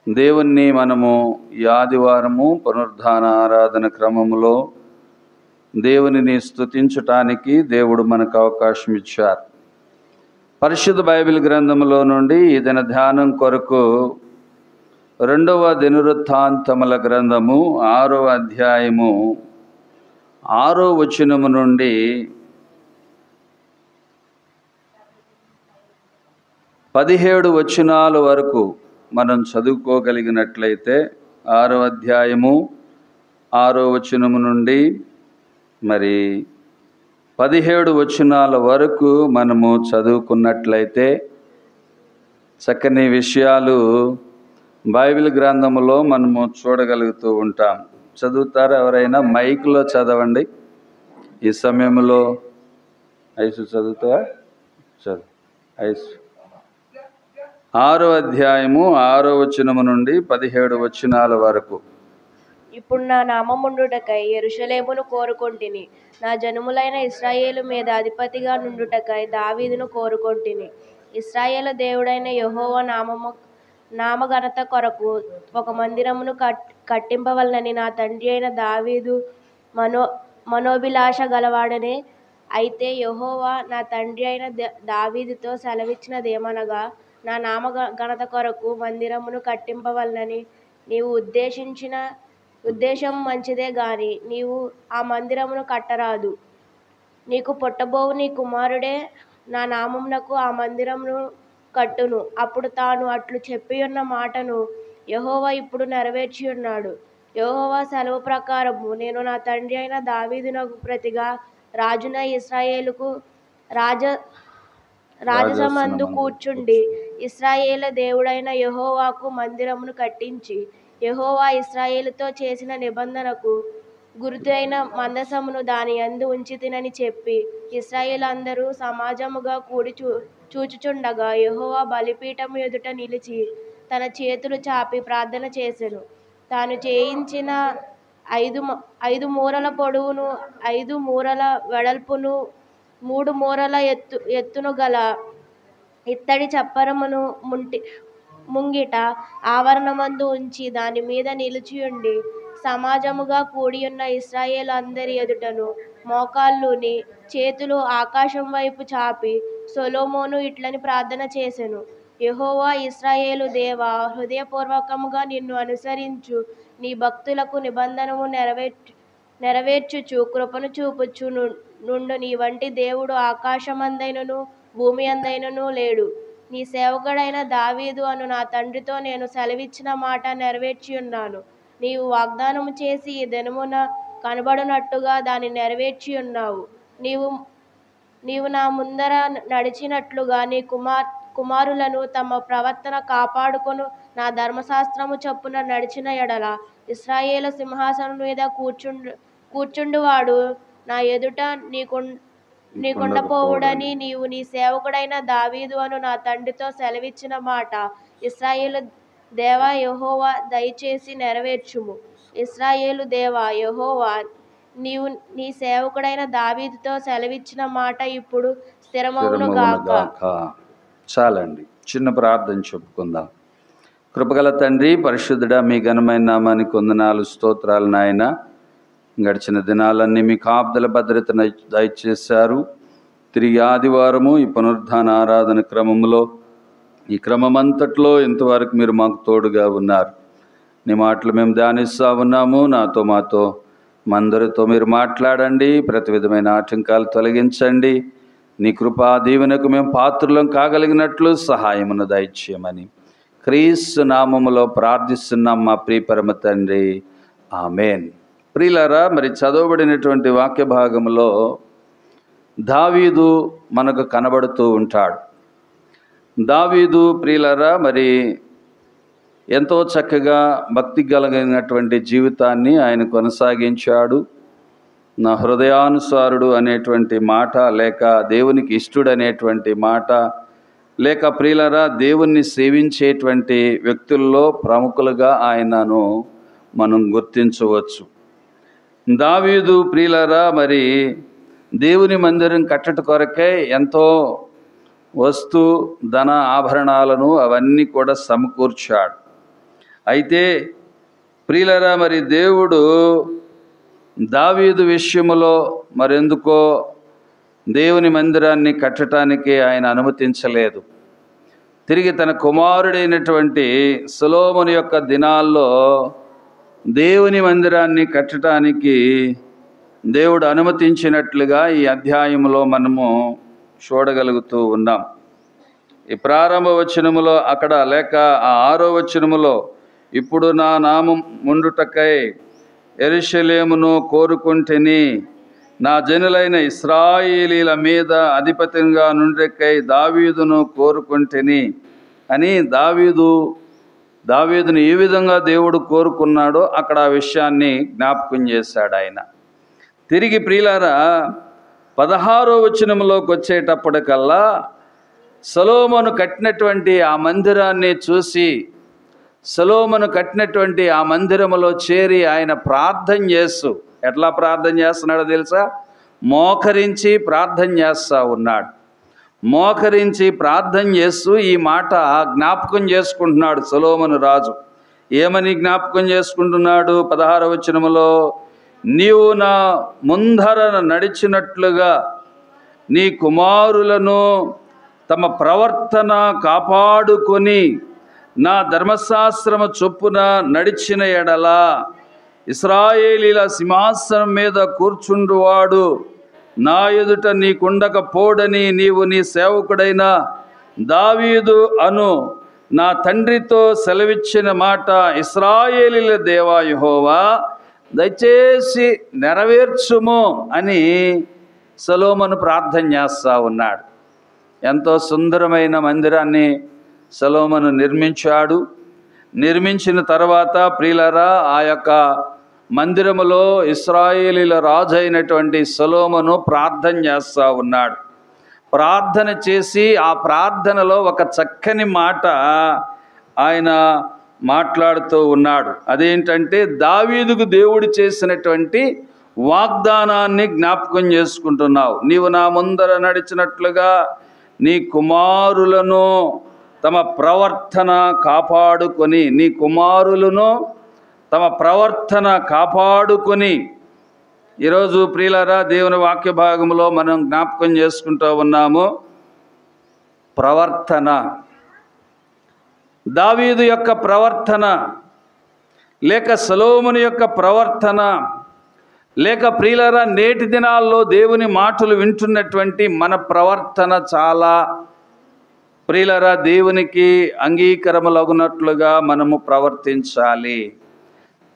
దేవుణ్ణి మనము ఈ ఆదివారము పునరుద్ధాన ఆరాధన క్రమములో దేవునిని స్తుతించటానికి దేవుడు మనకు అవకాశం ఇచ్చారు. పరిశుద్ధ బైబిల్ గ్రంథములో నుండి ఈ దిన ధ్యానం కొరకు 2వ దినవృత్తాంతముల గ్రంథము 6వ అధ్యాయము 6వ వచనము నుండి 17 వచనాల వరకు మనం చదువుకోగలిగినట్లయితే 6వ అధ్యాయము 6వ వచనము నుండి 17 వచనాల వరకు మనము చదువుకున్నట్లయితే చక్కని విషయాలు బైబిల్ గ్రంథములో మనము చూడగలుగుతూ ఉంటాం. చదువుతారా ఎవరైనా? మైక్లో చదవండి. ఈ సమయంలో ఐసు చదువుతావా? చదువు ఐసు. 6వ అధ్యాయము 6వ వచనము నుండి 17 వచనాల వరకు. ఇప్పుడు నా నామముండుటకై యెరూషలేమును కోరుకొంటిని, నా జనములైన ఇశ్రాయేలు మీద అధిపతిగా నుండుటకై దావీదును కోరుకొంటిని. ఇశ్రాయేలు దేవుడైన యెహోవా నామఘనత కొరకు ఒక మందిరమును కట్టింపవలనని నా తండ్రి అయిన దావీదు మనోభిలాష గలవాడనే. అయితే యెహోవా నా తండ్రి అయిన దావీదుతో సెలవిచ్చినదేమనగా, నా నామఘనత కొరకు మందిరమును కట్టింపవలనని నీవు ఉద్దేశం మంచిదే గాని నీవు ఆ మందిరమును కట్టరాదు. నీకు పుట్టబోవు నీ కుమారుడే నా నామమునకు ఆ మందిరమును కట్టును. అప్పుడు తాను అట్లు చెప్పియున్న మాటను యెహోవా ఇప్పుడు నెరవేర్చి ఉన్నాడు. యెహోవా సెలవు ప్రకారము నేను నా తండ్రి అయిన దావీదునకు ప్రతిగా రాజున ఇశ్రాయేలుకు రాజసమందు కూర్చుండి ఇశ్రాయేలు దేవుడైన యెహోవాకు మందిరమును కట్టించి, యెహోవా ఇశ్రాయేలుతో చేసిన నిబంధనకు గుర్తైన మందసమును దాని యందు ఉంచితినని చెప్పి, ఇశ్రాయేలు అందరూ సమాజముగా కూడి చూచుచుండగా యెహోవా బలిపీఠము ఎదుట నిలిచి తన చేతులు చాపి ప్రార్థన చేసెను. తాను చేయించిన 5 మూరల పొడవును 5 మూరల వెడల్పును 3 మూరల ఎత్తును గల ఇత్తడి చప్పరమును ముంగిట ఆవరణమందు ఉంచి దాని మీద నిలిచియుండి సమాజముగా కూడియున్న ఇశ్రాయేలు అందరి ఎదుటను మోకాళ్ళూని చేతులు ఆకాశం వైపు చాపి సొలొమోను ఇట్లని ప్రార్థన చేసెను. యెహోవా ఇశ్రాయేలు దేవా, హృదయపూర్వకముగా నిన్ను అనుసరించు నీ భక్తులకు నిబంధనము నెరవేర్చుచు కృపను చూపుచు నుండు నీ వంటి దేవుడు ఆకాశమందైనను భూమి అందైనను లేడు. నీ సేవకుడైన దావీదు అను నా తండ్రితో నేను సెలవిచ్చిన మాట నెరవేర్చి ఉన్నాను. నీవు వాగ్దానము చేసి ఈ దినమున కనబడునట్టుగా దాన్ని నెరవేర్చి ఉన్నావు. నీవు నా ముందర నడిచినట్లుగా నీ కుమారులను తమ ప్రవర్తన కాపాడుకొను నా ధర్మశాస్త్రము చొప్పున నడిచిన ఎడల ఇశ్రాయేలు సింహాసనం మీద కూర్చుండువాడు నా ఎదుట నీకుండపోవుడని నీవు నీ సేవకుడైన దావీదు అను నా తండ్రితో సెలవిచ్చిన మాట ఇశ్రాయేలు దేవా యెహోవా దయచేసి నెరవేర్చుము. ఇశ్రాయేలు దేవా యెహోవా, నీవు నీ సేవకుడైన దావీదుతో సెలవిచ్చిన మాట ఇప్పుడు స్థిరమవును గాక. చాలండి, చిన్న ప్రార్థన చెప్పుకుందాం. కృపగల తండ్రి, పరిశుద్ధుడా, మీ ఘనమైన నామానికి వందనాలు, స్తోత్రాలు నాయన. గడిచిన దినాలన్నీ మీ కాపుదల భద్రతను దయచేశారు. తిరిగి ఆదివారము ఈ పునరుద్ధాన ఆరాధన క్రమంలో ఈ క్రమమంతట్లో ఇంతవరకు మీరు మాకు తోడుగా ఉన్నారు. నీ మాటలు మేము ధ్యానిస్తూ ఉన్నాము. మాతో మందరితో మీరు మాట్లాడండి. ప్రతి విధమైన ఆటంకాలు తొలగించండి. నీ కృపా దీవెనకు మేము పాత్రలం కాగలిగినట్లు సహాయమును దయచేయమని క్రీస్తు నామములో ప్రార్థిస్తున్నాం మా ప్రియ పరమ తండ్రి, ఆమేన్. ప్రియులారా, మరి చదవబడినటువంటి వాక్య భాగంలో దావీదు మనకు కనబడుతూ ఉంటాడు. దావీదు ప్రియులారా మరి ఎంతో చక్కగా భక్తి కలిగినటువంటి జీవితాన్ని ఆయన కొనసాగించాడు. నా హృదయానుసారుడు అనేటువంటి మాట, లేక దేవునికి ఇష్టడు అనేటువంటి మాట, లేక ప్రియులారా దేవుణ్ణి సేవించేటువంటి వ్యక్తుల్లో ప్రముఖులుగా ఆయనను మనం గుర్తించవచ్చు. దావీదు ప్రియులారా మరి దేవుని మందిరం కట్టట కొరకే ఎంతో వస్తు ధన ఆభరణాలను అవన్నీ కూడా సమకూర్చాడు. అయితే ప్రియులరా, మరి దేవుడు దావీదు విషయములో మరెందుకో దేవుని మందిరాన్ని కట్టడానికి ఆయన అనుమతించలేదు. తిరిగి తన కుమారుడైనటువంటి సొలొమోను యొక్క దినాల్లో దేవుని మందిరాన్ని కట్టడానికి దేవుడు అనుమతించినట్లుగా ఈ అధ్యాయంలో మనము చూడగలుగుతూ ఉన్నాం. ఈ ప్రారంభ వచనములో అక్కడ లేక ఆ 6వ వచనములో, ఇప్పుడు నా నామం ముండుటకై యెరూషలేమును కోరుకుంటేని, నా జనులైన ఇశ్రాయేలీల మీద అధిపతిగా నుండెకై దావీదును కోరుకుంటేని అని దావీదును ఏ విధంగా దేవుడు కోరుకున్నాడో అక్కడ ఆ విషయాన్ని జ్ఞాపకం చేశాడు ఆయన. తిరిగి ప్రియులారా 16వ వచనంలోకి వచ్చేటప్పటికల్లా సొలొమోను కట్టినటువంటి ఆ మందిరాన్ని చూసి, సొలొమోను కట్టినటువంటి ఆ మందిరములో చేరి ఆయన ప్రార్థన చేస్తూ, ఎట్లా ప్రార్థన చేస్తున్నాడో తెలుసా? మోకరించి ప్రార్థన చేస్తూ ఉన్నాడు. మోకరించి ప్రార్థన చేస్తూ ఈ మాట జ్ఞాపకం చేసుకుంటున్నాడు సొలొమోను రాజు. ఏమని జ్ఞాపకం చేసుకుంటున్నాడు? 16వ వచనములో, నీవు నా ముందర నడిచినట్లుగా నీ కుమారులను తమ ప్రవర్తన కాపాడుకొని నా ధర్మశాస్త్రము చొప్పున నడిచిన ఎడల ఇశ్రాయేలీల సింహాసనం మీద కూర్చుండువాడు నా ఎదుట నీకుండకపోడని నీవు నీ సేవకుడైన దావీదు అను నా తండ్రితో సెలవిచ్చిన మాట ఇశ్రాయేలీల దేవా యెహోవా దయచేసి నెరవేర్చుము అని సొలొమోను ప్రార్థన చేస్తూ ఉన్నాడు. ఎంతో సుందరమైన మందిరాన్ని సొలొమోను నిర్మించాడు. నిర్మించిన తర్వాత ప్రియులారా, ఆ యొక్క మందిరములో ఇశ్రాయేలీల రాజు అయినటువంటి సొలొమోను ప్రార్థన చేస్తూ ఉన్నాడు. ప్రార్థన చేసి ఆ ప్రార్థనలో ఒక చక్కని మాట ఆయన మాట్లాడుతూ ఉన్నాడు. అదేంటంటే, దావీదుకు దేవుడు చేసినటువంటి వాగ్దానాన్ని జ్ఞాపకం చేసుకుంటున్నావు. నీవు నా ముందర నడిచినట్లుగా నీ కుమారులను తమ ప్రవర్తన కాపాడుకొని, నీ కుమారులను తమ ప్రవర్తన కాపాడుకొని. ఈరోజు ప్రియులారా, దేవుని వాక్య భాగంలో మనం జ్ఞాపకం చేసుకుంటూ ఉన్నాము ప్రవర్తన. దావీదు యొక్క ప్రవర్తన, లేక సొలొమోను యొక్క ప్రవర్తన, లేక ప్రియులారా నేటి దినాల్లో దేవుని మాటలు వింటున్నటువంటి మన ప్రవర్తన చాలా ప్రియులారా దేవునికి అంగీకారములగునట్లుగా మనము ప్రవర్తించాలి.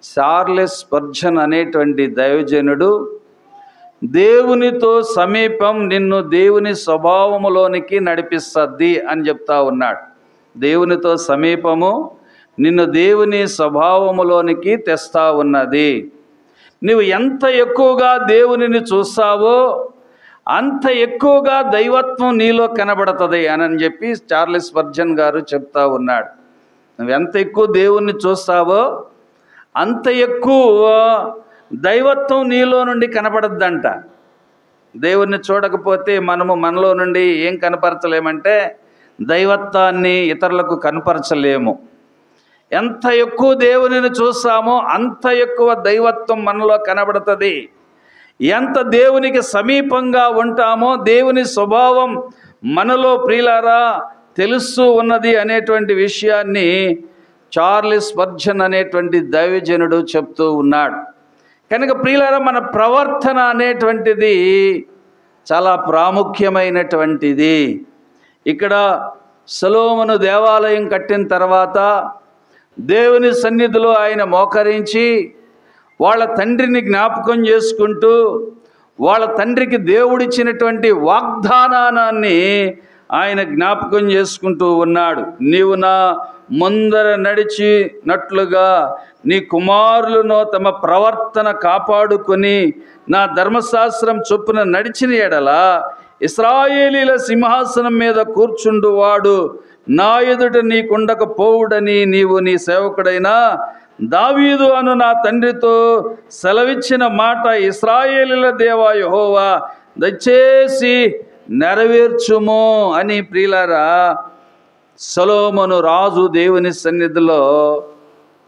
చార్లెస్ స్పర్జన్ అనేటువంటి దైవజనుడు, దేవునితో సమీపం నిన్ను దేవుని స్వభావములోనికి నడిపిస్తుంది అని చెప్తా ఉన్నాడు. దేవునితో సమీపము నిన్ను దేవుని స్వభావములోనికి తెస్తా ఉన్నది. నువ్వు ఎంత ఎక్కువగా దేవునిని చూస్తావో అంత ఎక్కువగా దైవత్వం నీలో కనబడుతుంది అని చెప్పి చార్లెస్ స్పర్జన్ గారు చెప్తా ఉన్నాడు. నువ్వు ఎంత ఎక్కువ దేవుణ్ణి చూస్తావో అంత ఎక్కువ దైవత్వం నీలో నుండి కనబడద్దంట. దేవుణ్ణి చూడకపోతే మనలో నుండి ఏం కనపరచలేమంటే దైవత్వాన్ని ఇతరులకు కనపరచలేము. ఎంత ఎక్కువ దేవునిని చూస్తామో అంత ఎక్కువ దైవత్వం మనలో కనబడుతుంది. ఎంత దేవునికి సమీపంగా ఉంటామో దేవుని స్వభావం మనలో ప్రియులారా తెలుస్తూ ఉన్నది అనేటువంటి విషయాన్ని చార్లెస్ స్పర్జన్ అనేటువంటి దైవజనుడు చెప్తూ ఉన్నాడు. కనుక ప్రియులారా, మన ప్రవర్తన అనేటువంటిది చాలా ప్రాముఖ్యమైనటువంటిది. ఇక్కడ సొలొమోను దేవాలయం కట్టిన తర్వాత దేవుని సన్నిధిలో ఆయన మోకరించి వాళ్ళ తండ్రిని జ్ఞాపకం చేసుకుంటూ వాళ్ళ తండ్రికి దేవుడిచ్చినటువంటి వాగ్దానాన్ని ఆయన జ్ఞాపకం చేసుకుంటూ ఉన్నాడు. నీవు నా ముందర నడిచినట్లుగా నీ కుమారులను తమ ప్రవర్తన కాపాడుకొని నా ధర్మశాస్త్రం చొప్పున నడిచిన ఎడల ఇశ్రాయేలీల సింహాసనం మీద కూర్చుండువాడు నా ఎదుట నీకుండకపోవుడని నీవు నీ సేవకుడైన దావీదు అను నా తండ్రితో సెలవిచ్చిన మాట ఇశ్రాయేలీల దేవా యెహోవా దయచేసి నెరవేర్చుము అని ప్రియులారా సొలొమోను రాజు దేవుని సన్నిధిలో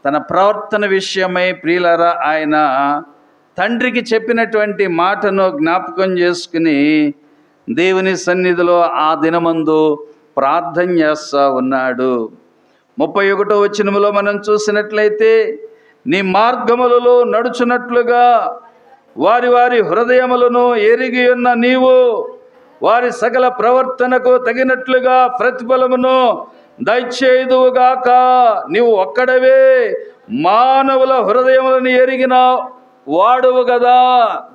తన ప్రవర్తన విషయమై ప్రియులారా ఆయన తండ్రికి చెప్పినటువంటి మాటను జ్ఞాపకం చేసుకుని దేవుని సన్నిధిలో ఆ దినమందు ప్రార్థన చేస్తూ ఉన్నాడు. 31వ వచనములో మనం చూసినట్లయితే, నీ మార్గములలో నడుచునట్లుగా వారి వారి హృదయములను ఎరిగి ఉన్న నీవు వారి సకల ప్రవర్తనకు తగినట్లుగా ప్రతిఫలమును దయచేయుదువుగాక. నీవు ఒక్కడవే మానవుల హృదయములను ఎరిగిన వాడువు కదా.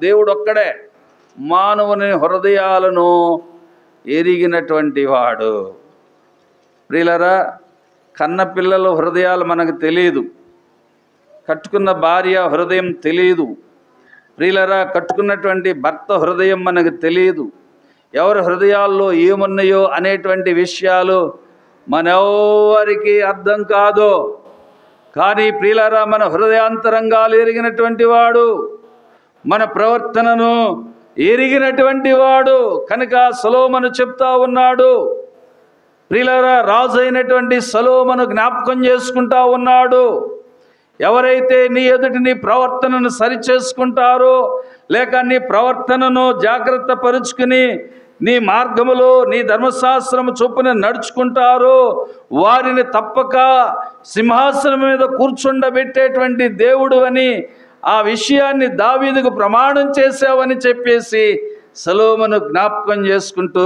దేవుడు ఒక్కడే మానవుని హృదయాలను ఎరిగినటువంటి వాడు. ప్రియులారా, కన్న పిల్లల హృదయాలు మనకు తెలియదు, కట్టుకున్న భార్య హృదయం తెలియదు. ప్రియులారా, కట్టుకున్నటువంటి భర్త హృదయం మనకు తెలియదు. ఎవరి హృదయాల్లో ఏమున్నాయో అనేటువంటి విషయాలు మనెవ్వరికి అర్థం కాదు. కానీ ప్రియులారా, మన హృదయాంతరంగాలు ఎరిగినటువంటి వాడు, మన ప్రవర్తనను ఎరిగినటువంటి వాడు కనుక సొలొమోను చెప్తా ఉన్నాడు. ప్రియులారా, రాజు అయినటువంటి సొలొమోను జ్ఞాపకం చేసుకుంటా ఉన్నాడు. ఎవరైతే నీ ఎదుటి నీ ప్రవర్తనను సరిచేసుకుంటారో, లేక నీ ప్రవర్తనను జాగ్రత్త పరుచుకుని నీ మార్గములో నీ ధర్మశాస్త్రము చొప్పున నడుచుకుంటారో వారిని తప్పక సింహాసనం మీద కూర్చుండబెట్టేటువంటి దేవుడు అని, ఆ విషయాన్ని దావీదుకు ప్రమాణం చేశావని చెప్పేసి సొలొమోను జ్ఞాపకం చేసుకుంటూ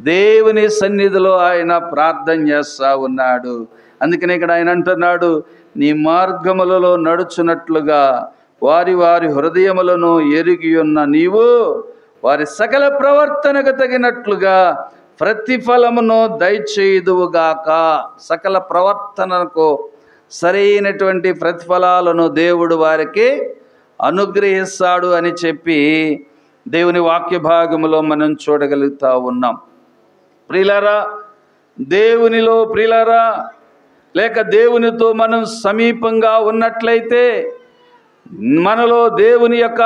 దేవుని సన్నిధిలో ఆయన ప్రార్థన చేస్తూ ఉన్నాడు. అందుకని ఇక్కడ ఆయన అంటున్నాడు, నీ మార్గములలో నడుచున్నట్లుగా వారి వారి హృదయములను ఎరిగి ఉన్న నీవు వారి సకల ప్రవర్తనకు తగినట్లుగా ప్రతిఫలమును దయచేయుదువుగాక. సకల ప్రవర్తనకు సరైనటువంటి ప్రతిఫలాలను దేవుడు వారికి అనుగ్రహిస్తాడు అని చెప్పి దేవుని వాక్య భాగములో మనం చూడగలుగుతా ఉన్నాం. ప్రియులారా, దేవునిలో ప్రియులారా లేక దేవునితో మనం సమీపంగా ఉన్నట్లయితే మనలో దేవుని యొక్క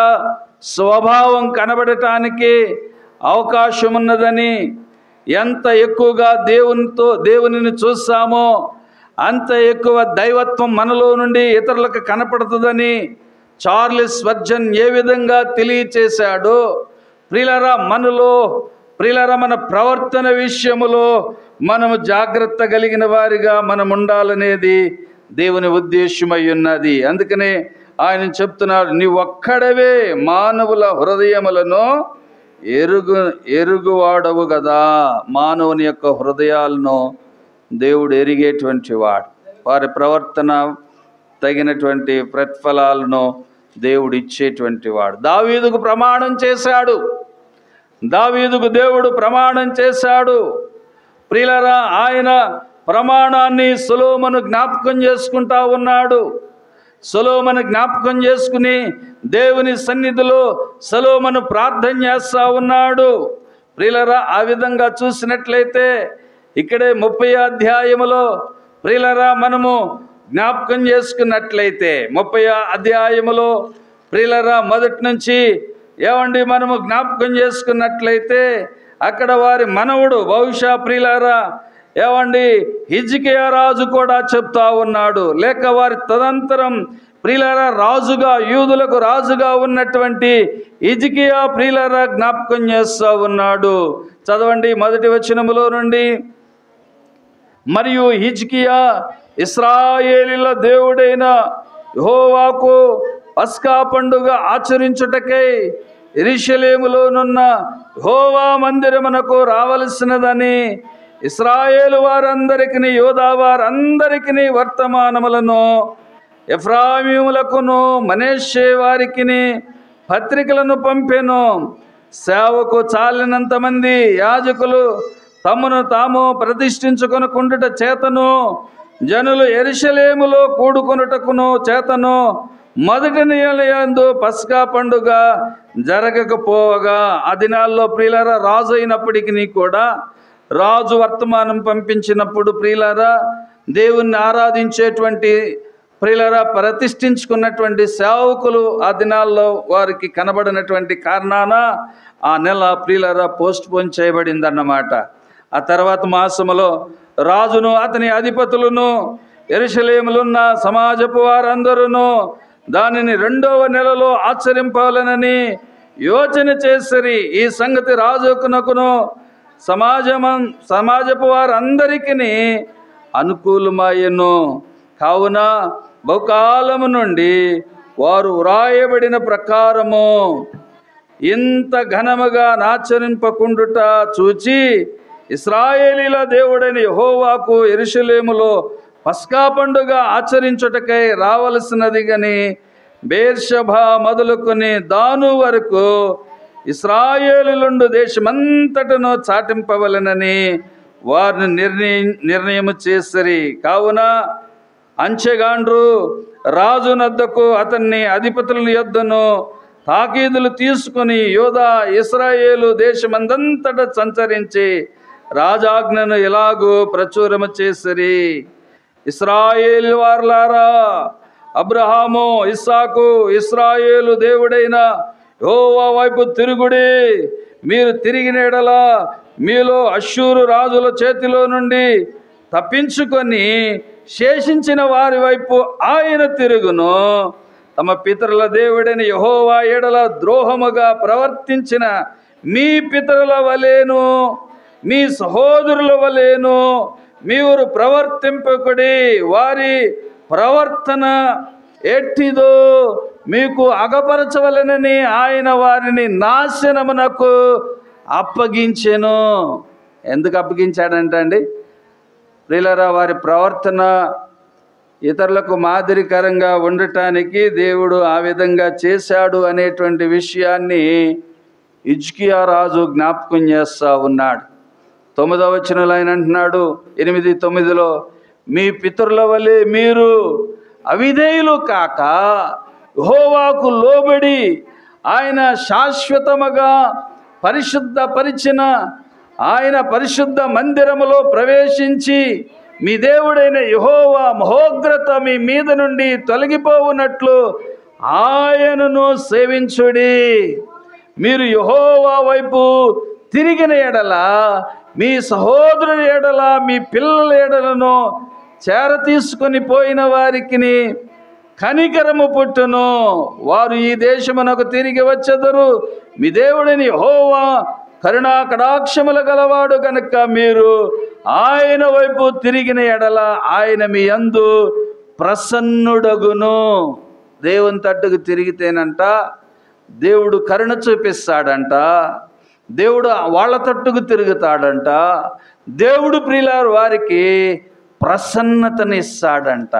స్వభావం కనబడటానికి అవకాశం ఉన్నదని, ఎంత ఎక్కువగా దేవునిని చూస్తామో అంత ఎక్కువ దైవత్వం మనలో నుండి ఇతరులకు కనపడుతుందని చార్లెస్ స్పర్జన్ ఏ విధంగా తెలియచేశాడో, ప్రియులారా మన ప్రవర్తన విషయములో మనము జాగ్రత్త కలిగిన వారిగా మనం ఉండాలనేది దేవుని ఉద్దేశమై ఉన్నది. అందుకనే ఆయన చెప్తున్నాడు, నీ ఒక్కడవే మానవుల హృదయములను ఎరుగువాడవు కదా. మానవుని యొక్క హృదయాలను దేవుడు ఎరిగేటువంటి వాడు. వారి ప్రవర్తన తగినటువంటి ప్రతిఫలాలను దేవుడు ఇచ్చేటువంటి వాడు. దావీదుకు ప్రమాణం చేశాడు. దావీదుకు దేవుడు ప్రమాణం చేశాడు. ప్రియులారా, ఆయన ప్రమాణాన్ని సొలొమోను జ్ఞాపకం చేసుకుంటా ఉన్నాడు. సొలొమోను జ్ఞాపకం చేసుకుని దేవుని సన్నిధిలో సొలొమోను ప్రార్థన చేస్తూ ఉన్నాడు. ప్రియులారా, ఆ విధంగా చూసినట్లయితే ఇక్కడే 30వ అధ్యాయములో ప్రియులారా మనము జ్ఞాపకం చేసుకున్నట్లయితే 30వ అధ్యాయములో ప్రియులారా మొదటి నుంచి మనము జ్ఞాపకం చేసుకున్నట్లయితే అక్కడ వారి మనవుడు బహుశా ప్రియులారా హిజ్కియా రాజు కూడా చెప్తా ఉన్నాడు. లేక వారి తదంతరం ప్రియులారా రాజుగా, యూదులకు రాజుగా ఉన్నటువంటి హిజ్కియా ప్రియులారా జ్ఞాపకం చేస్తూ ఉన్నాడు. చదవండి మొదటి వచనములో నుండి. మరియు హిజ్కియా ఇశ్రాయేలీయుల దేవుడైన యెహోవాకు పస్కా పండుగ ఆచరించుటకై యెరూషలేములోనున్న యెహోవా మందిరమునకు రావలసినదని ఇశ్రాయేలు వారందరికీ, యూదా వారందరికీ వర్తమానములను, ఎఫ్రాయిములకును మనష్షే వారికి పత్రికలను పంపెను. సేవకు చాలినంత మంది యాజకులు తమను తాము ప్రతిష్ఠించుకొనుకుండుట చేతను, జనులు యెరూషలేములో కూడుకొనుటకును చేతను మొదటి నెలయందు పస్కా పండుగ జరగకపోవగా, ఆ దినాల్లో ప్రియులారా రాజు అయినప్పటికీ కూడా రాజు వర్తమానం పంపించినప్పుడు ప్రియులారా దేవుణ్ణి ఆరాధించేటువంటి ప్రియులారా ప్రతిష్ఠించుకున్నటువంటి సేవకులు ఆ దినాల్లో వారికి కనబడినటువంటి కారణాన ఆ నెల ప్రియులారా పోస్ట్ పోన్ చేయబడిందన్నమాట. ఆ తర్వాత మాసములో రాజును అతని అధిపతులను యెరూషలేములున్న సమాజపు వారందరూ దానిని 2వ నెలలో ఆచరింపాలనని యోచన చేసిరి. ఈ సంగతి రాజుకునకును సమాజపు వారందరికీ అనుకూలమాయెను. కావున బహుకాలము నుండి వారు వ్రాయబడిన ప్రకారము ఇంత ఘనముగా నాచరింపకుండుట చూచి ఇశ్రాయేలీల దేవుడైన యెహోవాకు యెరూషలేములో పస్కా పండుగ ఆచరించుటకై రావలసినది గని బేర్షెబా మొదలుకొని దాను వరకు ఇశ్రాయేలులుండు దేశమంతటను చాటింపవలెనని వారిని నిర్ణయము చేసిరి. కావున అంచెగాండ్రు రాజునద్దకు అతన్ని అధిపతుల యొద్దను తాకీదులు తీసుకుని యూదా ఇశ్రాయేలు దేశమందంతట సంచరించి రాజాజ్ఞను ఎలాగూ ప్రచురము చేసిరి. ఇశ్రాయేలు వారలారా, అబ్రహాము, ఇస్సాకు, ఇశ్రాయేలు దేవుడైన యెహోవా వైపు తిరుగుడి. మీరు తిరిగిన యెడల మీలో అష్షూరు రాజుల చేతిలో నుండి తప్పించుకొని శేషించిన వారి వైపు ఆయన తిరుగును. తమ పితరుల దేవుడైన యెహోవా ఎడల ద్రోహముగా ప్రవర్తించిన మీ పితరుల వలెను మీ సహోదరుల వలెను మీరు ప్రవర్తింపకుడి. వారి ప్రవర్తన ఎట్టిదో మీకు అగపరచవలెనని ఆయన వారిని నాశనమునకు అప్పగించెను. ఎందుకు అప్పగించాడంట అండి? ప్రియులారా, వారి ప్రవర్తన ఇతరులకు మాదిరికరంగా ఉండటానికి దేవుడు ఆ విధంగా చేశాడు అనేటువంటి విషయాన్ని హిజ్కియా రాజు జ్ఞాపకం చేస్తూ ఉన్నాడు. 9వ వచనంలో ఆయన అంటున్నాడు, 8:9లో, మీ పితరుల వలె మీరు అవిధేయులు కాక యెహోవాకు లోబడి ఆయన శాశ్వతముగా పరిశుద్ధపరిచిన ఆయన పరిశుద్ధ మందిరములో ప్రవేశించి మీ దేవుడైన యెహోవా మహోగ్రత మీ మీద నుండి తొలగిపోవునట్లు ఆయనను సేవించుడి. మీరు యెహోవా వైపు తిరిగిన ఎడల మీ సహోదరుని ఎడల మీ పిల్లల ఎడలను చేరతీసుకొని పోయిన వారికి కనికరము పుట్టును. వారు ఈ దేశమునకు తిరిగి వచ్చెదరు. మీ దేవుడిని యెహోవా కరుణా కటాక్షముల గలవాడు కనుక మీరు ఆయన వైపు తిరిగిన ఎడల ఆయన మీ యందు ప్రసన్నుడగును. దేవుని తట్టుకు తిరిగితేనంట దేవుడు కరుణ చూపిస్తాడంట. దేవుడు వాళ్ళ తట్టుకు తిరుగుతాడంట. దేవుడు ప్రియులారు వారికి ప్రసన్నతనిస్తాడంట.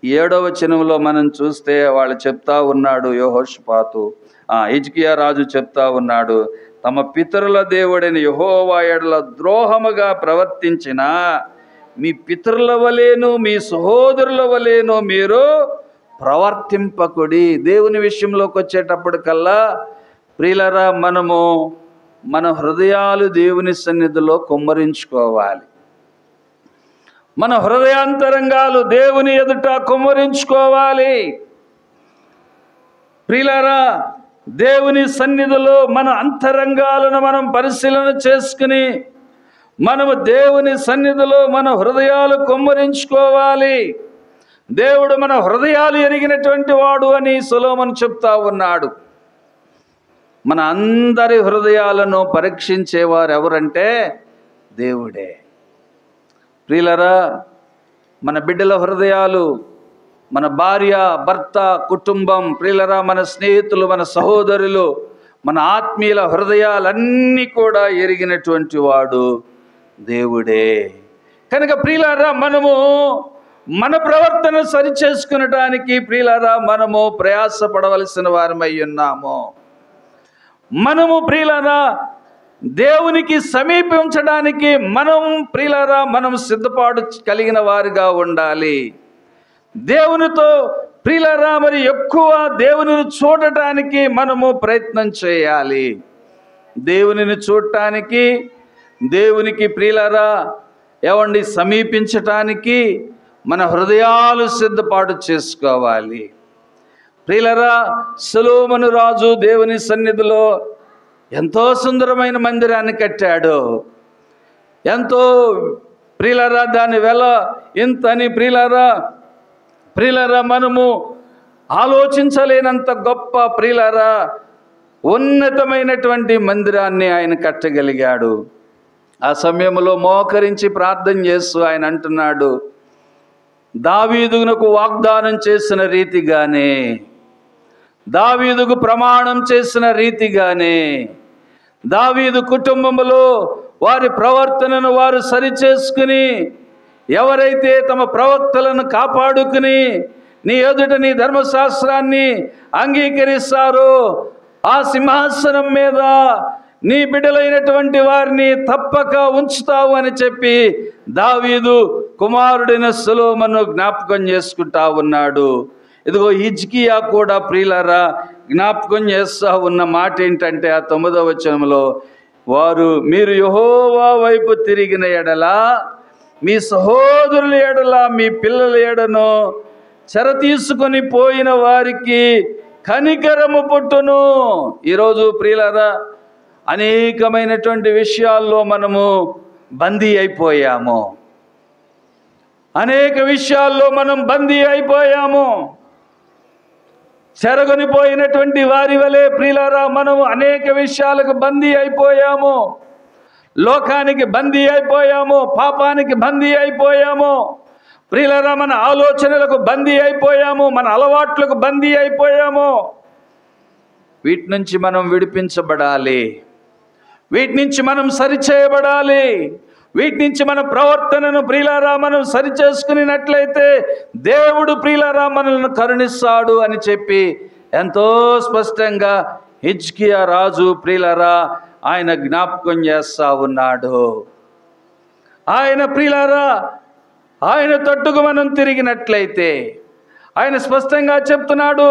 7వ వచనంలో మనం చూస్తే వాళ్ళు చెప్తా ఉన్నాడు, యెహోషాపాతు హిజ్కియా రాజు చెప్తా ఉన్నాడు, తమ పితరుల దేవుడైన యెహోవా ఎడల ద్రోహముగా ప్రవర్తించిన మీ పితరుల వలెను మీ సహోదరుల వలెను మీరు ప్రవర్తింపకుడి. దేవుని విషయంలోకి వచ్చేటప్పటికల్లా ప్రియులరా, మనము మన హృదయాలు దేవుని సన్నిధిలో కుమ్మరించుకోవాలి. మన హృదయాంతరంగాలు దేవుని ఎదుట కుమ్మరించుకోవాలి. ప్రియులారా, దేవుని సన్నిధిలో మన అంతరంగాలను మనం పరిశీలన చేసుకుని మనము దేవుని సన్నిధిలో మన హృదయాలు కుమ్మరించుకోవాలి. దేవుడు మన హృదయాలు ఎరిగినటువంటి వాడు అని సొలొమోను చెప్తా ఉన్నాడు. మన అందరి హృదయాలను పరీక్షించేవారు ఎవరంటే దేవుడే. ప్రియులరా, మన బిడ్డల హృదయాలు, మన భార్య, భర్త, కుటుంబం, ప్రియులరా, మన స్నేహితులు, మన సహోదరులు, మన ఆత్మీయుల హృదయాలన్నీ కూడా ఎరిగినటువంటి వాడు దేవుడే. కనుక ప్రియులరా, మనము మన ప్రవర్తన సరిచేసుకునటానికి ప్రియులరా మనము ప్రయాసపడవలసిన వారమై ఉన్నాము. మనము ప్రియులరా దేవునికి సమీపించడానికి మనం సిద్ధపాటు కలిగిన వారిగా ఉండాలి. దేవునితో ప్రియులరా మరి ఎక్కువ దేవునిని చూడటానికి మనము ప్రయత్నం చేయాలి. దేవునిని చూడటానికి, దేవునికి ప్రియులరా ఏవండి సమీపించటానికి మన హృదయాలు సిద్ధపాటు చేసుకోవాలి. ప్రియులరా, సొలొమోను రాజు దేవుని సన్నిధిలో ఎంతో సుందరమైన మందిరాన్ని కట్టాడు. ఎంతో ప్రియులారా, దాని వెల ఇంతని ప్రియులారా మనము ఆలోచించలేనంత గొప్ప ప్రియులారా ఉన్నతమైనటువంటి మందిరాన్ని ఆయన కట్టగలిగాడు. ఆ సమయంలో మోకరించి ప్రార్థన చేస్తూ ఆయన అంటున్నాడు, దావీదునకు వాగ్దానం చేసిన రీతిగానే, దావీదుకు ప్రమాణం చేసిన రీతిగానే, దావీదు కుటుంబములో వారి ప్రవర్తనను వారు సరిచేసుకుని, ఎవరైతే తమ ప్రవక్తలను కాపాడుకుని నీ ఎదుట నీ ధర్మశాస్త్రాన్ని అంగీకరిస్తారో ఆ సింహాసనం మీద నీ బిడ్డలైనటువంటి వారిని తప్పక ఉంచుతావు అని చెప్పి దావీదు కుమారుడైన సొలొమోను జ్ఞాపకం చేసుకుంటా ఉన్నాడు. ఇదిగో హిజ్కియా కూడా ప్రియులారా జ్ఞాపకం చేస్తూ ఉన్న మాట ఏంటంటే ఆ 9వ వచనంలో, మీరు యెహోవా వైపు తిరిగిన ఎడల మీ సహోదరుల ఎడల మీ పిల్లల ఎడను చెర తీసుకొని పోయిన వారికి కనికరము పుట్టును. ఈరోజు ప్రియులారా అనేకమైనటువంటి విషయాల్లో మనము బందీ అయిపోయాము. అనేక విషయాల్లో మనం బందీ అయిపోయాము. చెరగొనిపోయినటువంటి వారి వలె ప్రియులారా మనము అనేక విషయాలకు బందీ అయిపోయాము. లోకానికి బందీ అయిపోయాము, పాపానికి బందీ అయిపోయాము. ప్రియులారా మన ఆలోచనలకు బందీ అయిపోయాము, మన అలవాట్లకు బందీ అయిపోయాము. వీటి నుంచి మనం విడిపించబడాలి, వీటి నుంచి మనం సరిచేయబడాలి. వీటి నుంచి మన ప్రవర్తనను ప్రియులారా మనం సరిచేసుకున్నట్లయితే దేవుడు ప్రియులారా మనల్ని కరుణిస్తాడు అని చెప్పి ఎంతో స్పష్టంగా హిజ్కియా రాజు ప్రియులారా ఆయన జ్ఞాపకం చేస్తా ఉన్నాడు. ఆయన ప్రియులారా ఆయన తట్టుకు మనం తిరిగినట్లయితే ఆయన స్పష్టంగా చెప్తున్నాడు,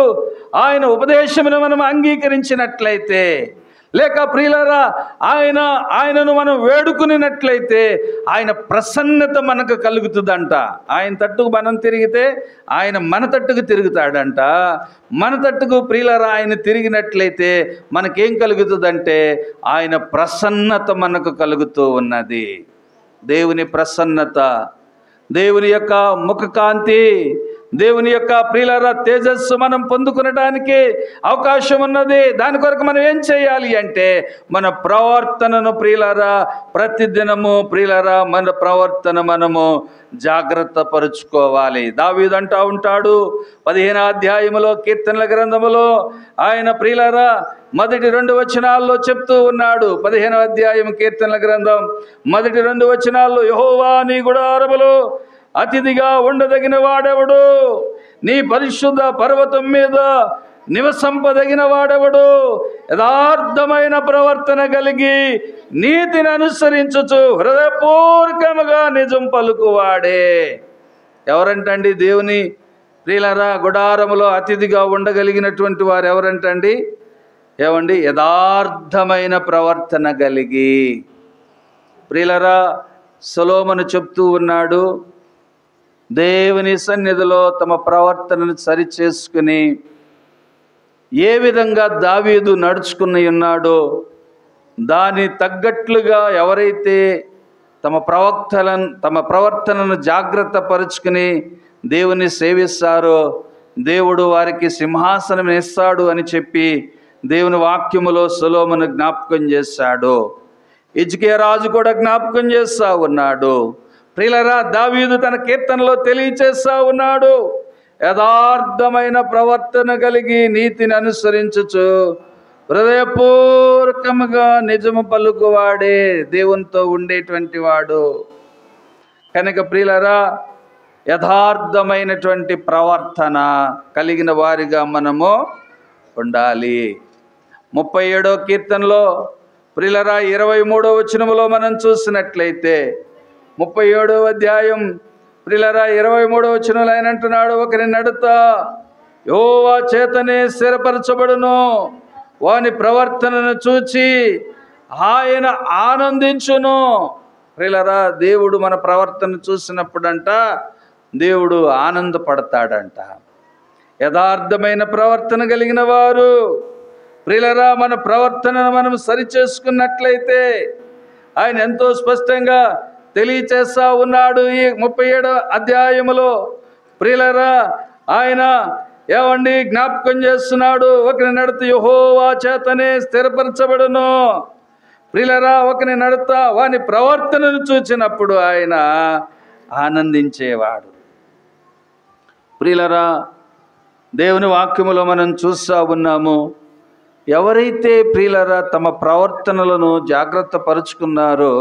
ఆయన ఉపదేశమును మనం అంగీకరించినట్లయితే, లేక ప్రియులారా ఆయనను మనం వేడుకున్నట్లయితే ఆయన ప్రసన్నత మనకు కలుగుతుందంట. ఆయన తట్టుకు మనం తిరిగితే ఆయన మన తట్టుకు తిరుగుతాడంట. మన తట్టుకు ప్రియులారా ఆయన తిరిగినట్లయితే మనకేం కలుగుతుందంటే ఆయన ప్రసన్నత మనకు కలుగుతూ ఉన్నది. దేవుని ప్రసన్నత, దేవుని యొక్క ముఖకాంతి, దేవుని యొక్క ప్రియులారా తేజస్సు మనం పొందుకునడానికి అవకాశం ఉన్నది. దాని కొరకు మనం ఏం చేయాలి అంటే మన ప్రవర్తనను ప్రియులారా ప్రతిదినము ప్రియులారా మన ప్రవర్తన మనము జాగ్రత్త పరుచుకోవాలి. దావీదు అంటా ఉంటాడు 15వ అధ్యాయములో కీర్తనల గ్రంథములో ఆయన ప్రియులారా మొదటి 2 వచనాల్లో చెప్తూ ఉన్నాడు. 15వ అధ్యాయం కీర్తనల గ్రంథం మొదటి 2 వచనాల్లో, యెహోవా నీ గుడారములో అతిథిగా ఉండదగిన వాడెవడు, నీ పరిశుద్ధ పర్వతం మీద నివసింపదగిన వాడెవడు, యథార్థమైన ప్రవర్తన కలిగి నీతిని అనుసరించుచు హృదయపూర్వకముగా నిజం పలుకువాడే. ఎవరంటండి దేవుని ప్రియులారా గుడారములో అతిథిగా ఉండగలిగినటువంటి వారు ఎవరంటండి? ఏమండి? యథార్థమైన ప్రవర్తన కలిగి. ప్రియులారా సొలొమోను చెప్తూ ఉన్నాడు, దేవుని సన్నిధిలో తమ ప్రవర్తనను సరిచేసుకుని ఏ విధంగా దావీదు నడుచుకుని ఉన్నాడో దాని తగ్గట్లుగా ఎవరైతే తమ ప్రవర్తనను జాగ్రత్త పరుచుకుని దేవుని సేవిస్తారో దేవుడు వారికి సింహాసనం ఇస్తాడు అని చెప్పి దేవుని వాక్యములో సొలొమోను జ్ఞాపకం చేశాడు. హిజ్కియా రాజు కూడా జ్ఞాపకం చేస్తా ఉన్నాడు. ప్రియులారా దావీదు తన కీర్తనలో తెలియచేస్తా ఉన్నాడు, యథార్థమైన ప్రవర్తన కలిగి నీతిని అనుసరించుచు హృదయపూర్వకముగా నిజము పలుకువాడే దేవునితో ఉండేటువంటి వాడు. కనుక ప్రియులారా యథార్థమైనటువంటి ప్రవర్తన కలిగిన వారిగా మనము ఉండాలి. 37వ కీర్తనలో ప్రియులారా 23వ వచనములో మనం చూసినట్లయితే 37వ అధ్యాయం ప్రియులారా 23వ వచనంలో ఆయన అంటున్నాడు, ఒకరి నడత యెహోవా చేతనే స్థిరపరచబడును, వాని ప్రవర్తనను చూచి ఆయన ఆనందించును. ప్రియులారా దేవుడు మన ప్రవర్తన చూసినప్పుడంట దేవుడు ఆనందపడతాడంట. యథార్థమైన ప్రవర్తన కలిగిన వారు ప్రియులారా మన ప్రవర్తనను మనం సరిచేసుకున్నట్లయితే ఆయన ఎంతో స్పష్టంగా తెలియచేస్తా ఉన్నాడు. ఈ 37వ అధ్యాయములో ప్రియులారా ఆయన ఏమండి జ్ఞాపకం చేస్తున్నాడు, ఒకని నడత యెహోవా చేతనే స్థిరపరచబడును. ప్రియులారా ఒకని నడత వాని ప్రవర్తనను చూచినప్పుడు ఆయన ఆనందించేవాడు. ప్రియులారా దేవుని వాక్యములో మనం చూస్తూ ఉన్నాము, ఎవరైతే ప్రియులారా తమ ప్రవర్తనలను జాగ్రత్త పరుచుకున్నారో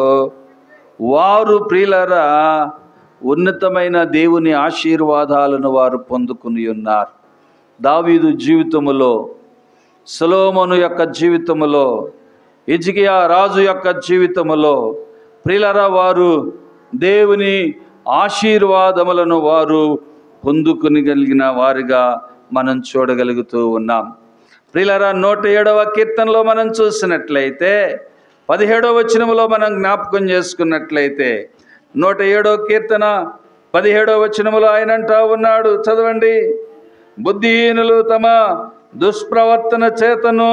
వారు ప్రియులారా ఉన్నతమైన దేవుని ఆశీర్వాదాలను వారు పొందుకుని ఉన్నారు. దావీదు జీవితములో, సొలొమోను యొక్క జీవితములో, హిజ్కియా రాజు యొక్క జీవితములో ప్రియులారా వారు దేవుని ఆశీర్వాదములను వారు పొందుకునగలిగిన వారిగా మనం చూడగలుగుతూ ఉన్నాం. ప్రియులారా 107వ కీర్తనలో మనం చూసినట్లయితే 17వ వచనములో మనం జ్ఞాపకం చేసుకున్నట్లయితే 107వ కీర్తన 17వ వచనములో ఆయన అంటా ఉన్నాడు, చదవండి. బుద్ధిహీనులు తమ దుష్ప్రవర్తన చేతను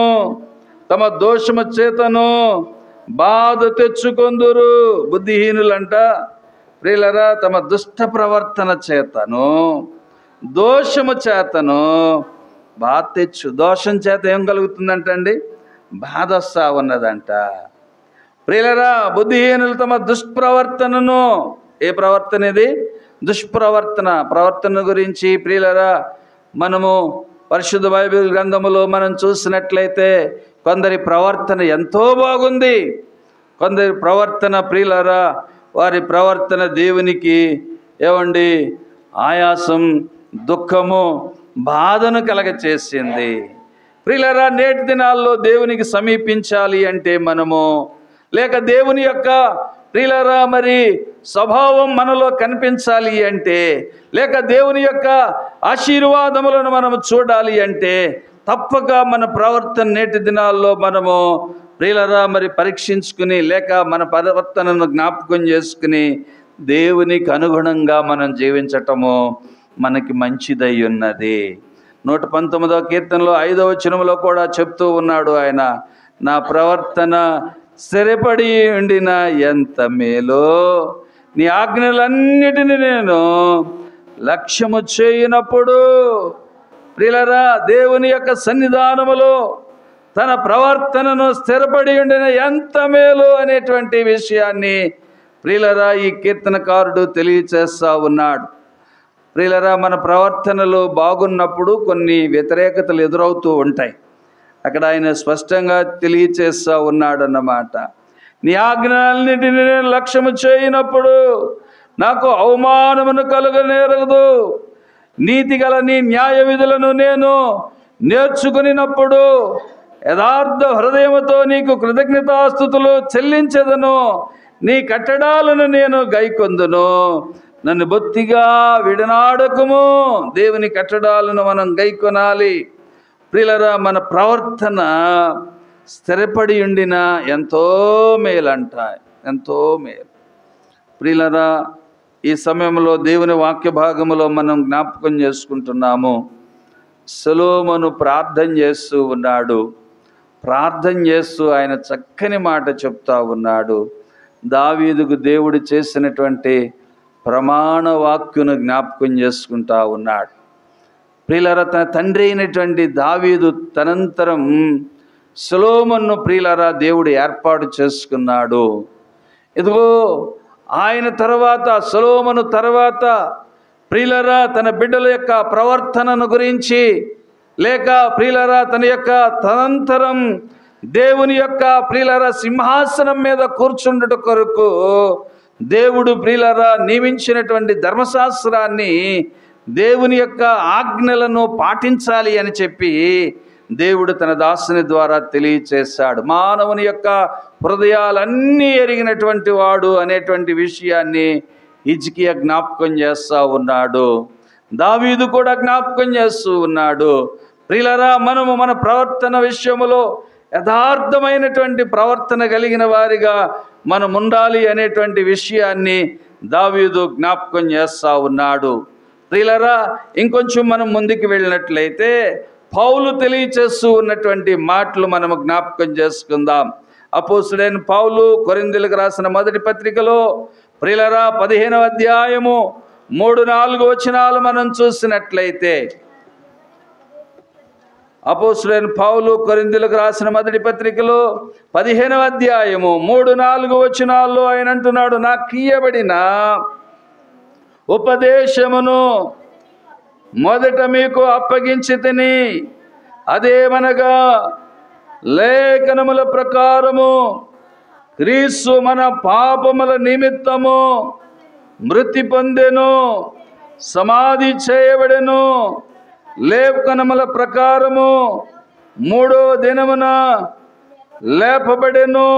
తమ దోషము చేతను బాధ తెచ్చుకొందురు. బుద్ధిహీనులంట ప్రియులారా తమ దుష్ట ప్రవర్తన చేతను దోషము చేతను బాధ దోషం చేత ఏం కలుగుతుందంటండి? బాధ వస్తా ఉన్నదంట. ప్రియులారా బుద్ధిహీనులు తమ దుష్ప్రవర్తనను, ఏ ప్రవర్తన ఇది? ప్రవర్తన గురించి ప్రియులారా మనము పరిశుద్ధ బైబిల్ గ్రంథములో మనం చూసినట్లయితే కొందరి ప్రవర్తన ఎంతో బాగుంది, కొందరి ప్రవర్తన ప్రియులారా వారి ప్రవర్తన దేవునికి ఏమండి ఆయాసం, దుఃఖము, బాధను కలగచేసింది. ప్రియులారా నేటి దినాల్లో దేవునికి సమీపించాలి అంటే మనము, లేక దేవుని యొక్క ప్రియులారా మరి స్వభావం మనలో కనిపించాలి అంటే, లేక దేవుని యొక్క ఆశీర్వాదములను మనము చూడాలి అంటే తప్పక మన ప్రవర్తన నేటి దినాల్లో మనము ప్రియులారా మరి పరీక్షించుకుని, లేక మన ప్రవర్తనను జ్ఞాపకం చేసుకుని దేవునికి అనుగుణంగా మనం జీవించటము మనకి మంచిదై ఉన్నది. 119వ కీర్తనలో 5వ వచనములో కూడా చెప్తూ ఉన్నాడు ఆయన, నా ప్రవర్తన స్థిరపడి ఉండిన ఎంత మేలో, నీ ఆజ్ఞలన్నిటిని నేను లక్ష్యము చేయనప్పుడు. ప్రియులారా దేవుని యొక్క సన్నిధానములో తన ప్రవర్తనను స్థిరపడి ఉండిన ఎంత మేలు అనేటువంటి విషయాన్ని ప్రియులారా ఈ కీర్తనకారుడు తెలియచేస్తా ఉన్నాడు. ప్రియులారా మన ప్రవర్తనలు బాగున్నప్పుడు కొన్ని వ్యతిరేకతలు ఎదురవుతూ ఉంటాయి. అక్కడ ఆయన స్పష్టంగా తెలియచేస్తా ఉన్నాడు అన్నమాట. నీ ఆజ్ఞలన్నిటిని నేను లక్ష్యము చేయనప్పుడు నాకు అవమానమును కలుగనేరగదు. నీతి గల నీ న్యాయ విధులను నేను నేర్చుకునినప్పుడు యథార్థ హృదయముతో నీకు కృతజ్ఞతాస్తుతులు చెల్లించెదను. నీ కట్టడాలను నేను గైకొందును. నన్ను బొత్తిగా విడనాడకము. దేవుని కట్టడాలను మనం గైకొనాలి. ప్రియులారా మన ప్రవర్తన స్థిరపడి ఉండిన ఎంతో మేలంట, ఎంతో మేలు. ప్రియులారా ఈ సమయంలో దేవుని వాక్య భాగములో మనం జ్ఞాపకం చేసుకుంటున్నాము, సొలొమోను ప్రార్థన చేస్తూ ఉన్నాడు. ప్రార్థన చేస్తూ ఆయన చక్కని మాట చెప్తా ఉన్నాడు. దావీదుకు దేవుడు చేసినటువంటి ప్రమాణ వాక్యును జ్ఞాపకం చేసుకుంటా ఉన్నాడు. ప్రియులారా తన తండ్రి అయినటువంటి దావీదు తనంతరం సొలొమోనును ప్రియులారా దేవుడు ఏర్పాటు చేసుకున్నాడు. ఇదిగో ఆయన తర్వాత సొలొమోను తర్వాత ప్రియులారా తన బిడ్డల యొక్క ప్రవర్తనను గురించి, లేక ప్రియులారా తనంతరం దేవుని యొక్క ప్రియులారా సింహాసనం మీద కూర్చుండుట కొరకు దేవుడు ప్రియులారా నియమించినటువంటి ధర్మశాస్త్రాన్ని, దేవుని యొక్క ఆజ్ఞలను పాటించాలి అని చెప్పి దేవుడు తన దాసుని ద్వారా తెలియచేశాడు. మానవుని యొక్క హృదయాలన్నీ ఎరిగినటువంటి వాడు అనేటువంటి విషయాన్ని హిజ్కియా జ్ఞాపకం చేస్తూ ఉన్నాడు. దావీదు కూడా జ్ఞాపకం చేస్తూ ఉన్నాడు. ప్రియులారా మనము మన ప్రవర్తన విషయములో యథార్థమైనటువంటి ప్రవర్తన కలిగిన వారిగా మనం ఉండాలి అనేటువంటి విషయాన్ని దావీదు జ్ఞాపకం చేస్తూ ఉన్నాడు. ప్రియులారా ఇంకొంచెం మనం ముందుకు వెళ్ళినట్లయితే పౌలు తెలియచేస్తూ ఉన్నటువంటి మాటలు మనము జ్ఞాపకం చేసుకుందాం. అపోస్తుడైన పౌలు కొరింథీయులకు రాసిన మొదటి పత్రికలో ప్రియులరా 15వ అధ్యాయము 3-4 వచనాలు మనం చూసినట్లయితే, అపోస్తలుడైన పౌలు కొరింథీయులకు రాసిన మొదటి పత్రికలో 15వ అధ్యాయము 3-4 వచనాల్లో ఆయన అంటున్నాడు, నాకు ఇయ్యబడిన ఉపదేశమును మొదట మీకు అప్పగించితిని, అదేమనగా లేఖనముల ప్రకారము క్రీస్తు మన పాపముల నిమిత్తము మృతి పొందెను, సమాధి చేయబడెను, లేఖనముల ప్రకారము 3వ దినమున లేపబడెను.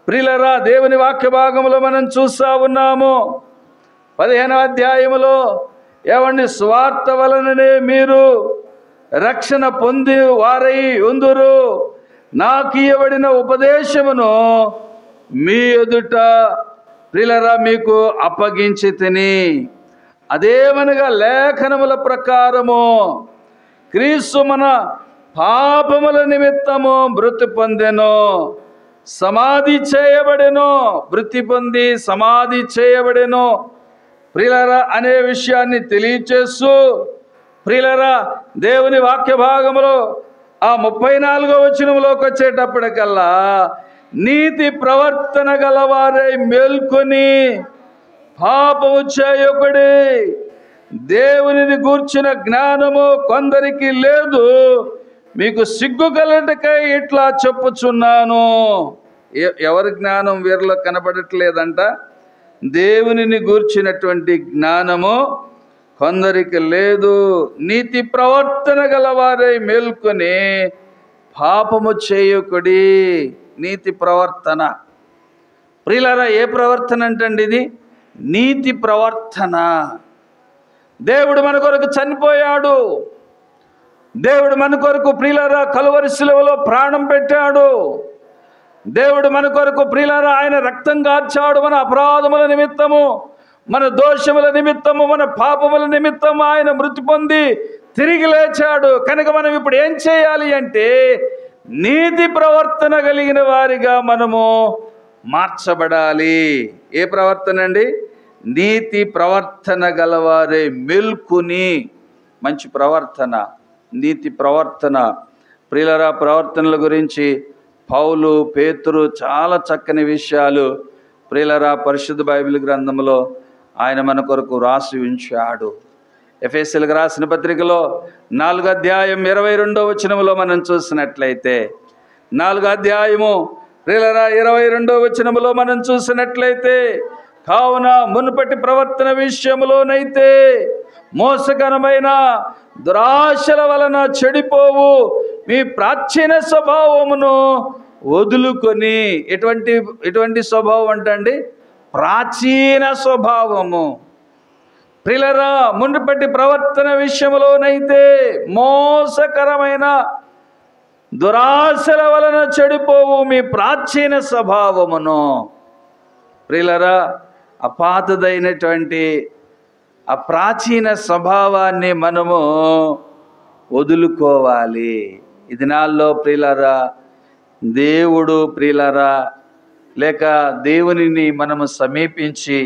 ప్రియులరా, దేవుని వాక్య భాగములో మనం చూస్తా ఉన్నాము. 15వ అధ్యాయములో ఏమండి, స్వార్థ వలననే మీరు రక్షణ పొంది వారై ఉందురు, నాకు ఇయ్యబడిన ఉపదేశమును మీ ఎదుట ప్రియులరా మీకు అప్పగించి తిని, అదేమనగా లేఖనముల ప్రకారము క్రీస్తు మన పాపముల నిమిత్తము మృతి పొందెను, సమాధి చేయబడెను, మృతి పొంది సమాధి చేయబడెను ప్రియులరా అనే విషయాన్ని తెలియచేస్తూ, ప్రియులరా దేవుని వాక్య భాగములో ఆ 34వ వచనంలోకి వచ్చేటప్పటికల్లా, నీతి ప్రవర్తన గలవారై మేల్కొని పాపము చేయకుడి, దేవునిని గూర్చిన జ్ఞానము కొందరికి లేదు, మీకు సిగ్గు కలటకై ఇట్లా చెప్పుచున్నాను. ఎవరి జ్ఞానం వీరిలో కనబడట్లేదంట? దేవునిని గూర్చినటువంటి జ్ఞానము కొందరికి లేదు. నీతి ప్రవర్తన గలవారై మేల్కొని పాపము చేయకుడి. నీతి ప్రవర్తన ప్రియులారా, ఏ ప్రవర్తన అంటండి ఇది? నీతి ప్రవర్తన. దేవుడు మన కొరకు చనిపోయాడు, దేవుడు మన కొరకు ప్రియులారా కలువరి శిలువలో ప్రాణం పెట్టాడు, దేవుడు మన కొరకు ప్రియులారా ఆయన రక్తం కార్చాడు. మన అపరాధముల నిమిత్తము, మన దోషముల నిమిత్తము, మన పాపముల నిమిత్తము ఆయన మృతి పొంది తిరిగి లేచాడు. కనుక మనం ఇప్పుడు ఏం చేయాలి అంటే, నీతి ప్రవర్తన కలిగిన వారిగా మనము మార్చబడాలి. ఏ ప్రవర్తన అండి? నీతి ప్రవర్తన గలవారే మెల్కుని. మంచి ప్రవర్తన, నీతి ప్రవర్తన. ప్రియులరా, ప్రవర్తనల గురించి పౌలు, పేతురు చాలా చక్కని విషయాలు ప్రియులరా పరిశుద్ధ బైబిల్ గ్రంథంలో ఆయన మన కొరకు రాసి ఉంచాడు. ఎఫెసీయులకు రాసిన పత్రికలో 4వ అధ్యాయం 22వ వచనంలో మనం చూసినట్లయితే, 4వ అధ్యాయము ప్రియులరా 22వ వచనంలో మనం చూసినట్లయితే, కావున మునుపటి ప్రవర్తన విషయములోనైతే మోసకరమైన దురాశల వలన చెడిపోవు మీ ప్రాచీన స్వభావమును వదులుకొని. ఎటువంటి స్వభావం అంటండి? ప్రాచీన స్వభావము. ప్రియులరా, మునుపటి ప్రవర్తన విషయంలోనైతే మోసకరమైన దురాశల వలన చెడిపోవు మీ ప్రాచీన స్వభావమును. ప్రియులరా, అపాతదైనటువంటి ఆ ప్రాచీన స్వభావాన్ని మనము వదులుకోవాలి. ఈ దినాల్లో ప్రియులరా, దేవుడు ప్రియులరా లేక దేవునిని మనము సమీపించి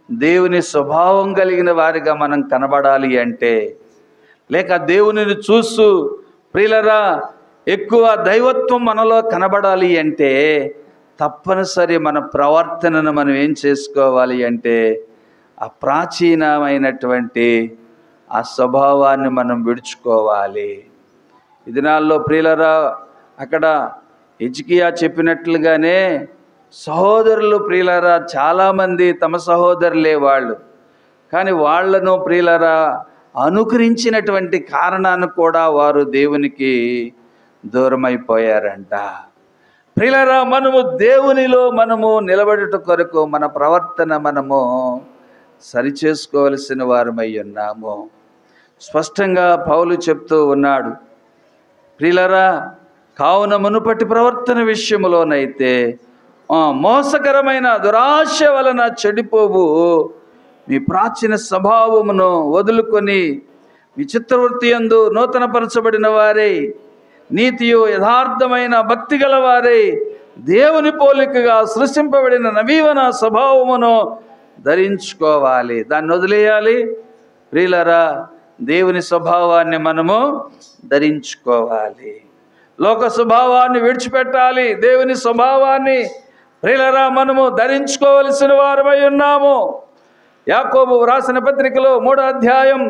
దేవుని స్వభావం కలిగిన వారిగా మనం కనబడాలి అంటే, లేక దేవునిని చూస్తూ ప్రియులరా ఎక్కువ దైవత్వం మనలో కనబడాలి అంటే, తప్పనిసరి మన ప్రవర్తనను మనం ఏం చేసుకోవాలి అంటే, ఆ ప్రాచీనమైనటువంటి ఆ స్వభావాన్ని మనం విడుచుకోవాలి. ఈ దినాల్లో ప్రియులరా, అక్కడ హిజ్కియా చెప్పినట్లుగానే సహోదరులు ప్రియులరా చాలామంది తమ సహోదరులే వాళ్ళు, కానీ వాళ్లను ప్రియులరా అనుకరించినటువంటి కారణాన్ని కూడా వారు దేవునికి దూరమైపోయారంట. ప్రియులరా, మనము దేవునిలో మనము నిలబడుట కొరకు మన ప్రవర్తన మనము సరిచేసుకోవలసిన వారమై ఉన్నాము. స్పష్టంగా పౌలు చెప్తూ ఉన్నాడు, ప్రియులరా, కావున మునుపటి ప్రవర్తన విషయములోనైతే మోసకరమైన దురాశ వలన చెడిపోవు మీ ప్రాచీన స్వభావమును వదులుకొని మీ చిత్తవృత్తి యందు నూతనపరచబడిన వారై నీతియు యథార్థమైన భక్తి గల వారై దేవుని పోలికగా సృష్టింపబడిన నవీన స్వభావమును ధరించుకోవాలి. దాన్ని వదిలేయాలి. ప్రియులారా, దేవుని స్వభావాన్ని మనము ధరించుకోవాలి. లోక స్వభావాన్ని విడిచిపెట్టాలి. దేవుని స్వభావాన్ని ప్రియులారా మనము ధరించుకోవలసిన వారమై ఉన్నాము. యాకోబు వ్రాసిన పత్రికలో 3వ అధ్యాయం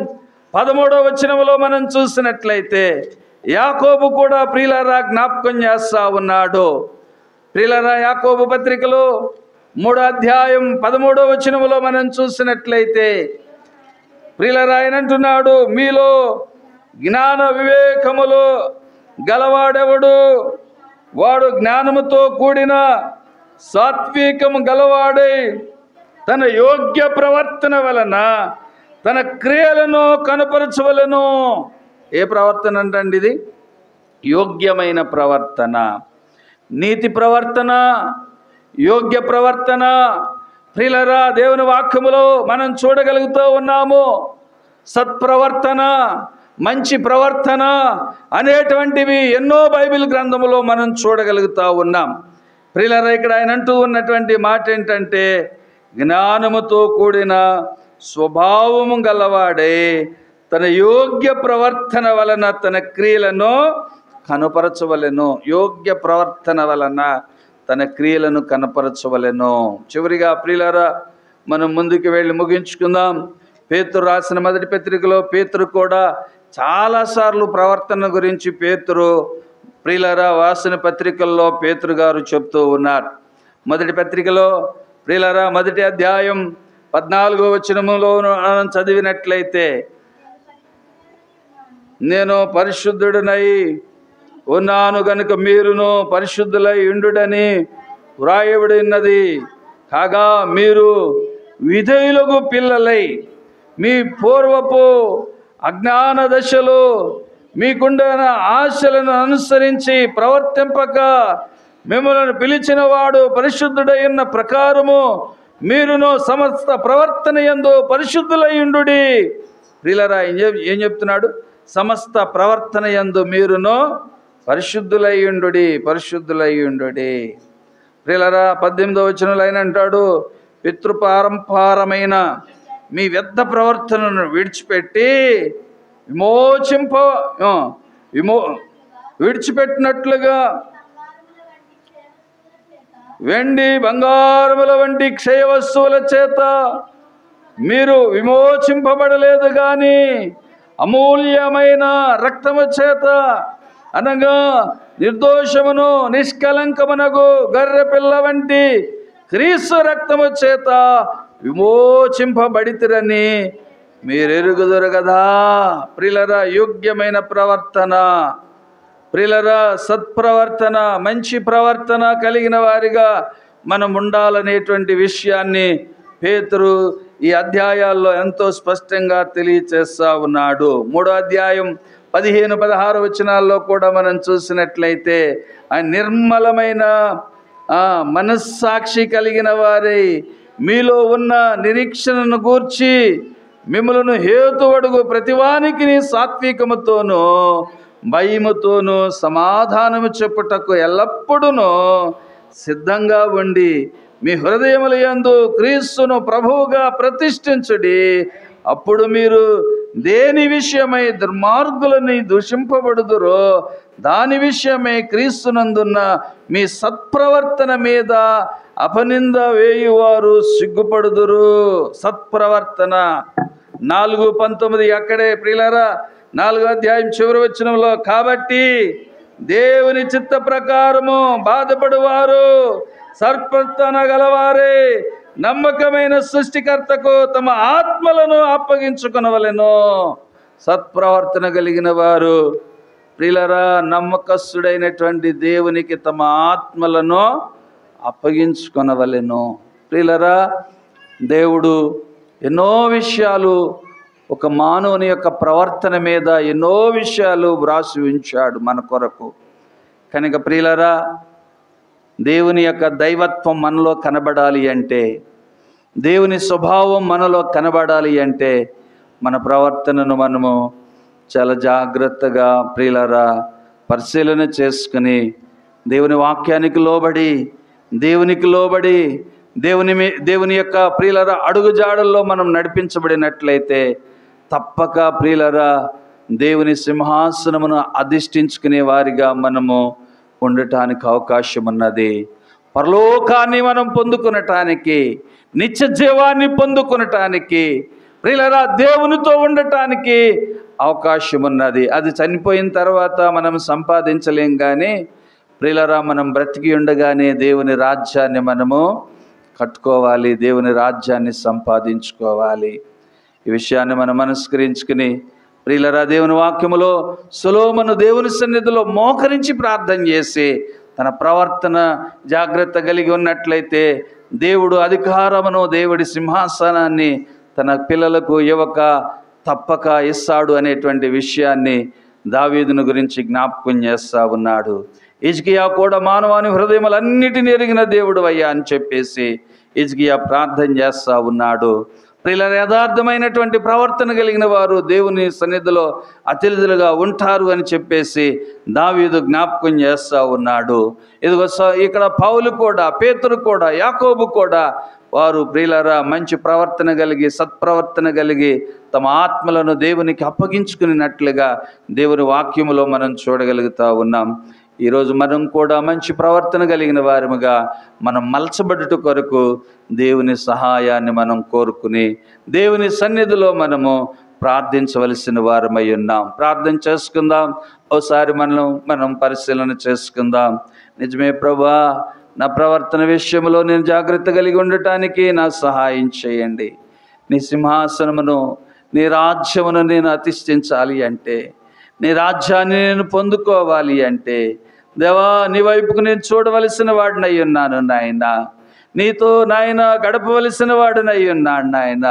13వ వచనములో మనం చూసినట్లయితే యాకోబు కూడా ప్రియులారా జ్ఞాపకం చేస్తా ఉన్నాడు. ప్రియులారా, యాకోబు పత్రికలో 3వ అధ్యాయం 13వ వచనములో మనం చూసినట్లయితే ప్రియులారా ఆయన అంటున్నాడు, మీలో జ్ఞాన వివేకములు గలవాడెవడు? వాడు జ్ఞానముతో కూడిన సాత్వికము గలవాడై తన యోగ్య ప్రవర్తన వలన తన క్రియలను కనపరచవలెను. ఏ ప్రవర్తన అంటండి ఇది? యోగ్యమైన ప్రవర్తన, నీతి ప్రవర్తన, యోగ్య ప్రవర్తన. ప్రియులారా, దేవుని వాక్యములో మనం చూడగలుగుతూ ఉన్నాము. సత్ప్రవర్తన, మంచి ప్రవర్తన అనేటువంటివి ఎన్నో బైబిల్ గ్రంథములో మనం చూడగలుగుతూ ఉన్నాం. ప్రియులారా, ఇక్కడ ఆయన అంటూ ఉన్నటువంటి మాట ఏంటంటే, జ్ఞానముతో కూడిన స్వభావము గలవాడే తన యోగ్య ప్రవర్తన వలన తన క్రియలను కనపరచవలెను. యోగ్య ప్రవర్తన వలన తన క్రియలను కనపరచవలెను. చివరిగా ప్రియులారా, మనం ముందుకు వెళ్ళి ముగించుకుందాం. పేతురు రాసిన మొదటి పత్రికలో పేతురు కూడా చాలాసార్లు ప్రవర్తన గురించి ప్రియులారా వాసిన పత్రికల్లో పేతురు గారు చెప్తూ ఉన్నారు. మొదటి పత్రికలో ప్రియులారా 1వ అధ్యాయం 14వ వచనములో మనం చదివినట్లయితే, నేను పరిశుద్ధుడనై ఉన్నాను గనుక మీరును పరిశుద్ధులై ఉండుడని వ్రాయబడి ఉన్నది. కాగా మీరు విధేయులకు పిల్లలై మీ పూర్వపు అజ్ఞాన దశలో మీకుండిన ఆశలను అనుసరించి ప్రవర్తింపక మిమ్మల్ని పిలిచిన వాడు పరిశుద్ధుడై ఉన్న ప్రకారము మీరును సమస్త ప్రవర్తన యందు పరిశుద్ధులై ఉండుడి. ప్రియులారా, ఏం చెప్తున్నాడు? సమస్త ప్రవర్తన యందు మీరును పరిశుద్ధులై ఉండుడి, పరిశుద్ధులై ఉండుడి. ప్రియులారా, 18వ వచనంలో ఆయన అంటాడు, పితృపారంపరమైన మీ వ్యర్థ ప్రవర్తనను విడిచిపెట్టి విడిచిపెట్టినట్లుగా వెండి బంగారముల వంటి క్షయ వస్తువుల చేత మీరు విమోచింపబడలేదు కానీ అమూల్యమైన రక్తము చేత, అనగా నిర్దోషమును నిష్కలంకమునగు గర్రె పిల్ల వంటి క్రీస్తు రక్తము చేత విమోచింపబడితిరని మీరెరుగుదురు కదా. ప్రియులారా, యోగ్యమైన ప్రవర్తన, ప్రియులారా సత్ప్రవర్తన, మంచి ప్రవర్తన కలిగిన వారిగా మనం ఉండాలనేటువంటి విషయాన్ని పేతురు ఈ అధ్యాయాల్లో ఎంతో స్పష్టంగా తెలియచేస్తా ఉన్నాడు. 3వ అధ్యాయం 15-16 వచనాల్లో కూడా మనం చూసినట్లయితే ఆయన నిర్మలమైన మనస్సాక్షి కలిగిన వారై మీలో ఉన్న నిరీక్షణను గూర్చి మిమ్మలను హేతువడుగు ప్రతివానికి సాత్వికముతోనూ భయముతోనూ సమాధానము చెప్పుటకు ఎల్లప్పుడూ సిద్ధంగా ఉండి మీ హృదయముల యందు క్రీస్తును ప్రభువుగా ప్రతిష్ఠించుడి. అప్పుడు మీరు దేని విషయమై దుర్మార్గులని దూషింపబడుదురో దాని విషయమై క్రీస్తునందున్న మీ సత్ప్రవర్తన మీద అపనింద వేయువారు సిగ్గుపడుదురు. సత్ప్రవర్తన 4:19 అక్కడే ప్రియులారా 4వ అధ్యాయం చివరి వచనంలో, కాబట్టి దేవుని చిత్త ప్రకారము బాధపడువారు సత్ప్రవర్తన గలవారే నమ్మకమైన సృష్టికర్తకు తమ ఆత్మలను అప్పగించుకొనవలెను. సత్ప్రవర్తన కలిగిన వారు ప్రియులారా నమ్మకస్తుడైనటువంటి దేవునికి తమ ఆత్మలను అప్పగించుకొనవలెను. ప్రియులారా, దేవుడు ఎన్నో విషయాలు ఒక మానవుని యొక్క ప్రవర్తన మీద ఎన్నో విషయాలు వ్రాసి ఉంచాడు మన కొరకు. కనుక ప్రియులారా, దేవుని యొక్క దైవత్వం మనలో కనబడాలి అంటే, దేవుని స్వభావం మనలో కనబడాలి అంటే మన ప్రవర్తనను మనము చాలా జాగ్రత్తగా ప్రియులారా పరిశీలన చేసుకుని దేవుని వాక్యానికి లోబడి, దేవుని యొక్క ప్రియులరా అడుగుజాడల్లో మనం నడిపించబడినట్లయితే తప్పక ప్రియులరా దేవుని సింహాసనమును అధిష్ఠించుకునే వారిగా మనము ఉండటానికి అవకాశం ఉన్నది. పరలోకాన్ని మనం పొందుకొనటానికి, నిత్య జీవాన్ని పొందుకొనటానికి, ప్రియులరా దేవునితో ఉండటానికి అవకాశం ఉన్నది. అది చనిపోయిన తర్వాత మనం సంపాదించలేం, కానీ ప్రియులరా మనం బ్రతికి ఉండగానే దేవుని రాజ్యాన్ని మనము కట్టుకోవాలి, దేవుని రాజ్యాన్ని సంపాదించుకోవాలి. ఈ విషయాన్ని మనం మనస్కరించుకుని ప్రియులరా దేవుని వాక్యములో సొలొమోను దేవుని సన్నిధిలో మోకరించి ప్రార్థన చేసి తన ప్రవర్తన జాగ్రత్త కలిగి ఉన్నట్లయితే దేవుడు అధికారమును, దేవుడి సింహాసనాన్ని తన పిల్లలకు ఇవ్వక తప్పక ఇస్తాడు అనేటువంటి విషయాన్ని దావీదును గురించి జ్ఞాపకం చేస్తూ ఉన్నాడు. హిజ్కియా కూడా మానవాని హృదయములన్నిటిని ఎరిగిన దేవుడు అయ్యా అని చెప్పేసి హిజ్కియా ప్రార్థన చేస్తూ ఉన్నాడు. ప్రియుల యథార్థమైనటువంటి ప్రవర్తన కలిగిన వారు దేవుని సన్నిధిలో అతిథులుగా ఉంటారు అని చెప్పేసి దావీదు జ్ఞాపకం చేస్తూ ఉన్నాడు. ఇదిగో ఇక్కడ పౌలు కూడా, పేతురు కూడా, యాకోబు కూడా వారు ప్రియులరా మంచి ప్రవర్తన కలిగి, సత్ప్రవర్తన కలిగి తమ ఆత్మలను దేవునికి అప్పగించుకున్నట్లుగా దేవుని వాక్యములో మనం చూడగలుగుతూ ఉన్నాం. ఈరోజు మనం కూడా మంచి ప్రవర్తన కలిగిన వారముగా మనం మలచబడుట కొరకు దేవుని సహాయాన్ని మనం కోరుకుని దేవుని సన్నిధిలో మనము ప్రార్థించవలసిన వారమై ఉన్నాం. ప్రార్థన చేసుకుందాం. ఒకసారి మనం పరిశీలన చేసుకుందాం. నిజమే ప్రభువా, నా ప్రవర్తన విషయంలో నేను జాగ్రత్త కలిగి ఉండటానికి నా సహాయం చేయండి. నీ సింహాసనమును, నీ రాజ్యమును నేను అధిష్ఠించాలి అంటే, నీ రాజ్యాన్ని నేను పొందుకోవాలి అంటే దేవా నీ వైపుకు నేను చూడవలసిన వాడినై ఉన్నాను నాయన. నీతో నాయన గడపవలసిన వాడినై ఉన్నాను నాయన.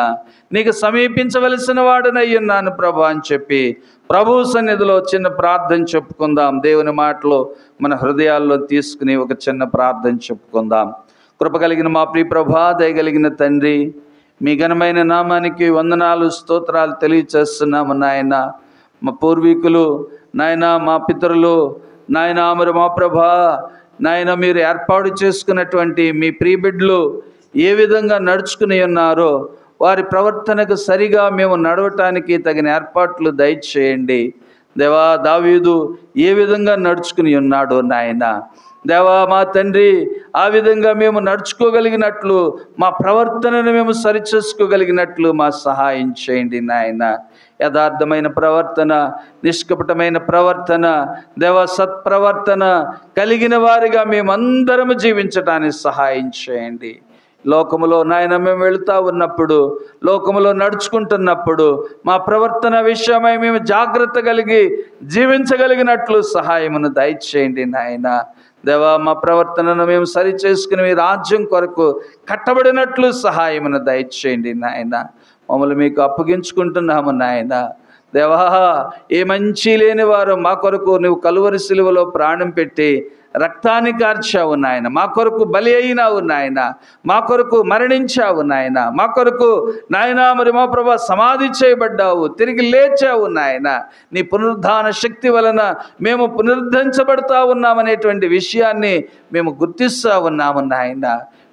నీకు సమీపించవలసిన వాడినై ఉన్నాను ప్రభు అని చెప్పి ప్రభు సన్నిధిలో చిన్న ప్రార్థన చెప్పుకుందాం. దేవుని మాటలు మన హృదయాల్లో తీసుకుని ఒక చిన్న ప్రార్థన చెప్పుకుందాం. కృప కలిగిన మా ప్రియ ప్రభా, దయగలిగిన తండ్రి, మీ ఘనమైన నామానికి వందనాలు, స్తోత్రాలు తెలియచేస్తున్నాము నాయన. మా పూర్వీకులు నాయన, మా పితరులు నాయన, మరి మా ప్రభా నాయన, మీరు ఏర్పాటు చేసుకున్నటువంటి మీ ప్రియబిడ్డలు ఏ విధంగా నడుచుకుని ఉన్నారో వారి ప్రవర్తనకు సరిగా మేము నడవటానికి తగిన ఏర్పాట్లు దయచేయండి దేవా. దావీదు ఏ విధంగా నడుచుకుని ఉన్నాడో నాయన దేవా, మా తండ్రి ఆ విధంగా మేము నడుచుకోగలిగినట్లు, మా ప్రవర్తనను మేము సరిచేసుకోగలిగినట్లు మా సహాయం చేయండి నాయన. యథార్థమైన ప్రవర్తన, నిష్కపటమైన ప్రవర్తన దేవా, సత్ప్రవర్తన కలిగిన వారిగా మేమందరము జీవించడానికి సహాయం చేయండి. లోకములో నాయన మేము వెళుతూ ఉన్నప్పుడు, లోకములో నడుచుకుంటున్నప్పుడు మా ప్రవర్తన విషయమై మేము జాగ్రత్త కలిగి జీవించగలిగినట్లు సహాయమును దయచేయండి నాయన దేవా. మా ప్రవర్తనను మేము సరి చేసుకుని మీ రాజ్యం కొరకు కట్టబడినట్లు సహాయమును దయచేయండి నాయన. మమ్మల్ని మీకు అప్పగించుకుంటున్నాము నాయన దేవా. ఏ మంచి లేని వారు మా కొరకు నువ్వు కలువరి సిలువలో ప్రాణం పెట్టి రక్తాన్ని కార్చావు నాయన. మా కొరకు బలి అయినావు నాయన. మా కొరకు మరణించావు నాయన. మా కొరకు నాయన మరి మా ప్రభా సమాధి చేయబడ్డావు, తిరిగి లేచావు నాయన. నీ పునరుద్ధాన శక్తి వలన మేము పునరుద్ధరించబడతా ఉన్నామనేటువంటి విషయాన్ని మేము గుర్తిస్తూ ఉన్నాము నాయన.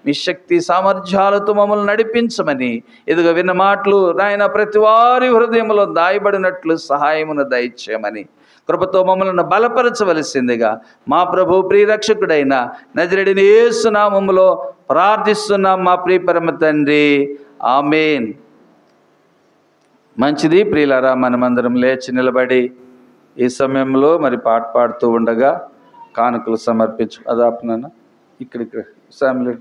మీ శక్తి సామర్థ్యాలతో మమ్మల్ని నడిపించమని ఇదిగో విన్న మాటలు నాయన ప్రతి వారి హృదయంలో దాయబడినట్లు సహాయమును దయచేయమని కృపతో మమ్మల్ని బలపరచవలసిందిగా మా ప్రభు ప్రియరక్షకుడైన నజరేయుడైన యేసు నామములో ప్రార్థిస్తున్నాం మా ప్రియ పరమ తండ్రి, ఆమేన్. మంచిది ప్రియులారా, మనమందరం లేచి నిలబడి ఈ సమయంలో మరి పాట పాడుతూ ఉండగా కానుకలు సమర్పించు. అదాపన ఇక్కడ ఫ్యామిలీ